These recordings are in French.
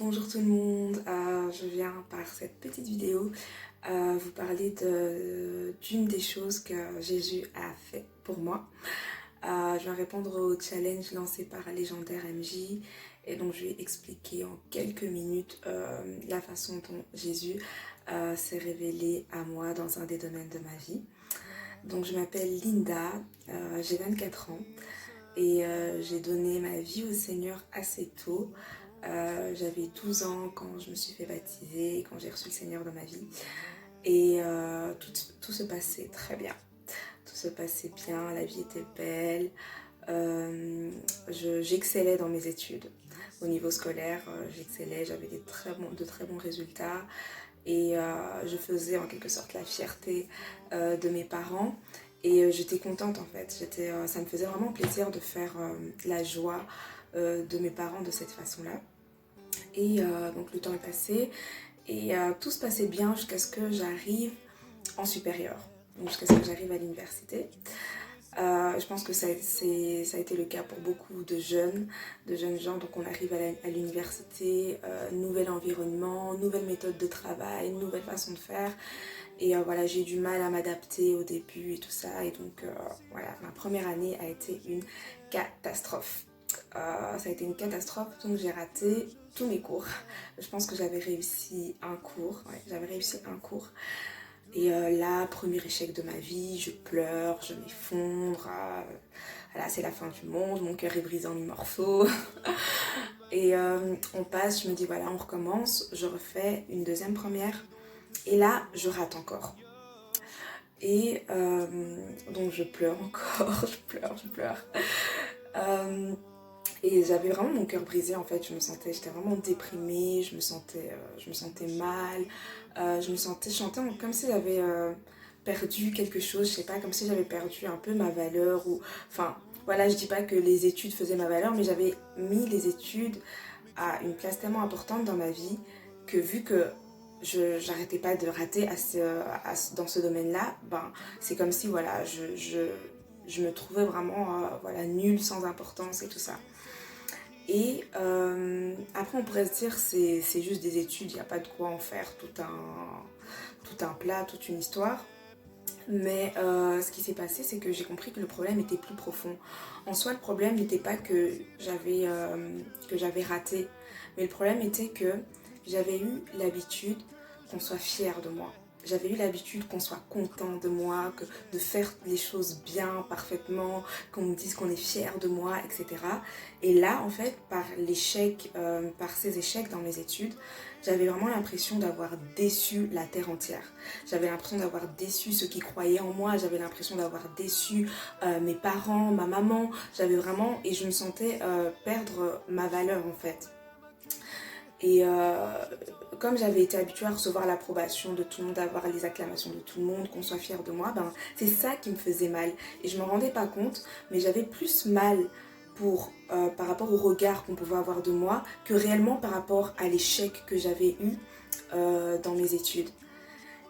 Bonjour tout le monde, je viens par cette petite vidéo vous parler d'une des choses que Jésus a fait pour moi. Je vais répondre au challenge lancé par Légendaire MJ et donc je vais expliquer en quelques minutes la façon dont Jésus s'est révélé à moi dans un des domaines de ma vie. Donc je m'appelle Linda, j'ai 24 ans et j'ai donné ma vie au Seigneur assez tôt. J'avais 12 ans quand je me suis fait baptiser, quand j'ai reçu le Seigneur dans ma vie. Et tout se passait très bien. Tout se passait bien, la vie était belle. J'excellais dans mes études. Au niveau scolaire, j'excellais, j'avais de très bons résultats. Et je faisais en quelque sorte la fierté de mes parents. Et j'étais contente en fait. Ça me faisait vraiment plaisir de faire la joie de mes parents de cette façon-là. Et donc le temps est passé et tout se passait bien jusqu'à ce que j'arrive en supérieur, donc jusqu'à ce que j'arrive à l'université. Je pense que ça a été le cas pour beaucoup de jeunes gens. Donc on arrive à l'université, nouvel environnement, nouvelle méthode de travail, nouvelle façon de faire. Et voilà, j'ai eu du mal à m'adapter au début et tout ça. Et donc voilà, ma première année a été une catastrophe. Ça a été une catastrophe, donc j'ai raté tous mes cours. Je pense que j'avais réussi un cours, ouais, j'avais réussi un cours. Et là, premier échec de ma vie, je pleure, je m'effondre. Voilà, c'est la fin du monde, mon cœur est brisé en mille morceaux. Et on passe, je me dis voilà, on recommence, je refais une deuxième première. Et là, je rate encore. Et donc je pleure encore, je pleure. Euh, Et j'avais vraiment mon cœur brisé en fait, j'étais vraiment déprimée, je me sentais mal, je chantais comme si j'avais perdu quelque chose, je sais pas, comme si j'avais perdu un peu ma valeur ou, enfin, voilà, je dis pas que les études faisaient ma valeur, mais j'avais mis les études à une place tellement importante dans ma vie que vu que j'arrêtais pas de rater dans ce domaine-là, ben c'est comme si voilà, je me trouvais vraiment voilà, nulle, sans importance et tout ça. Et après, on pourrait se dire c'est juste des études, il n'y a pas de quoi en faire tout un plat, toute une histoire. Mais ce qui s'est passé, c'est que j'ai compris que le problème était plus profond. En soi, le problème n'était pas que j'avais raté, mais le problème était que j'avais eu l'habitude qu'on soit fier de moi. J'avais eu l'habitude qu'on soit content de moi, de faire les choses bien, parfaitement, qu'on me dise qu'on est fier de moi, etc. Et là, en fait, par ces échecs dans mes études, j'avais vraiment l'impression d'avoir déçu la terre entière. J'avais l'impression d'avoir déçu ceux qui croyaient en moi, j'avais l'impression d'avoir déçu mes parents, ma maman. Et je me sentais perdre ma valeur en fait. Et comme j'avais été habituée à recevoir l'approbation de tout le monde, à avoir les acclamations de tout le monde, qu'on soit fier de moi, ben, c'est ça qui me faisait mal. Et je ne me rendais pas compte, mais j'avais plus mal par rapport au regard qu'on pouvait avoir de moi que réellement par rapport à l'échec que j'avais eu dans mes études.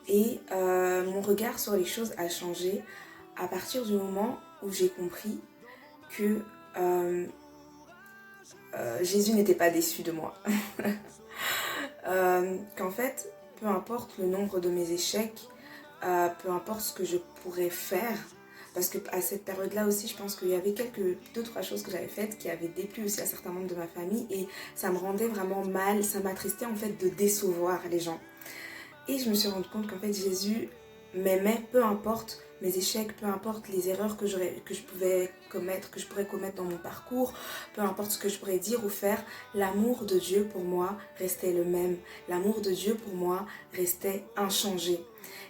Et mon regard sur les choses a changé à partir du moment où j'ai compris que Jésus n'était pas déçu de moi. Qu'en fait, peu importe le nombre de mes échecs, peu importe ce que je pourrais faire, parce qu'à cette période-là aussi, je pense qu'il y avait deux, trois choses que j'avais faites qui avaient déplu aussi à certains membres de ma famille et ça me rendait vraiment mal, ça m'attristait en fait de décevoir les gens. Et je me suis rendu compte qu'en fait Jésus m'aimait, peu importe mes échecs, peu importe les erreurs que je pouvais commettre, que je pourrais commettre dans mon parcours, peu importe ce que je pourrais dire ou faire, l'amour de Dieu pour moi restait le même. L'amour de Dieu pour moi restait inchangé.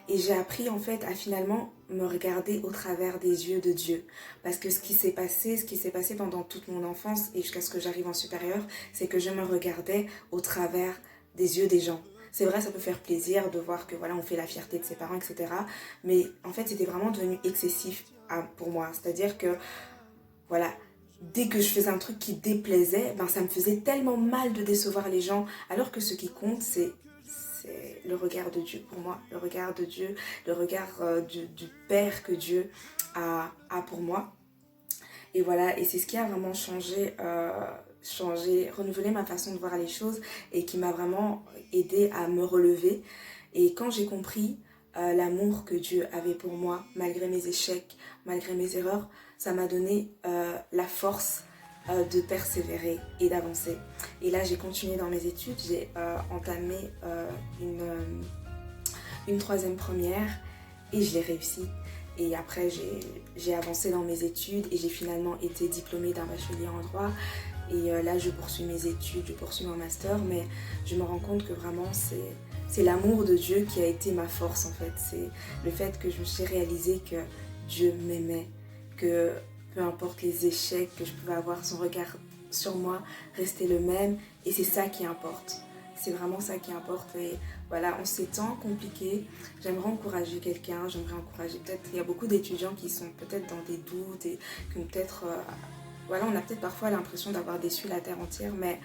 Et j'ai appris en fait à finalement me regarder au travers des yeux de Dieu. Parce que ce qui s'est passé pendant toute mon enfance et jusqu'à ce que j'arrive en supérieur, c'est que je me regardais au travers des yeux des gens. C'est vrai, ça peut faire plaisir de voir que voilà, on fait la fierté de ses parents, etc. Mais en fait, c'était vraiment devenu excessif pour moi. C'est-à-dire que, voilà, dès que je faisais un truc qui déplaisait, ben ça me faisait tellement mal de décevoir les gens. Alors que ce qui compte, c'est le regard de Dieu pour moi. Le regard de Dieu, le regard du Père que Dieu a pour moi. Et voilà, et c'est ce qui a vraiment changé changé, renouvelé ma façon de voir les choses et qui m'a vraiment aidé à me relever. Et quand j'ai compris l'amour que Dieu avait pour moi, malgré mes échecs, malgré mes erreurs, ça m'a donné la force de persévérer et d'avancer. Et là, j'ai continué dans mes études, j'ai entamé une troisième première et je l'ai réussi. Et après, j'ai avancé dans mes études et j'ai finalement été diplômée d'un bachelier en droit. Et là, je poursuis mes études, je poursuis mon master, mais je me rends compte que vraiment, c'est l'amour de Dieu qui a été ma force en fait. C'est le fait que je me suis réalisé que Dieu m'aimait, que peu importe les échecs que je pouvais avoir, son regard sur moi restait le même et c'est ça qui importe. C'est vraiment ça qui importe et voilà, en ces temps compliqués, j'aimerais encourager quelqu'un, j'aimerais encourager peut-être, il y a beaucoup d'étudiants qui sont peut-être dans des doutes et qui ont peut-être, voilà, on a peut-être parfois l'impression d'avoir déçu la terre entière, mais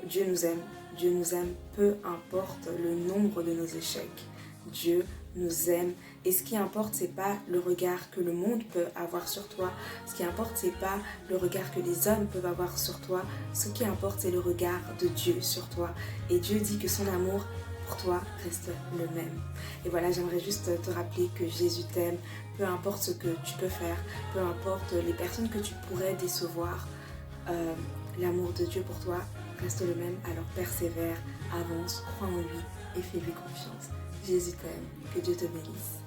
Dieu nous aime. Dieu nous aime, peu importe le nombre de nos échecs. Dieu nous aime. Et ce qui importe, c'est pas le regard que le monde peut avoir sur toi. Ce qui importe, c'est pas le regard que les hommes peuvent avoir sur toi. Ce qui importe, c'est le regard de Dieu sur toi. Et Dieu dit que son amour pour toi reste le même. Et voilà, j'aimerais juste te rappeler que Jésus t'aime. Peu importe ce que tu peux faire, peu importe les personnes que tu pourrais décevoir. L'amour de Dieu pour toi reste le même, alors persévère, avance, crois en lui et fais-lui confiance. Jésus t'aime, que Dieu te bénisse.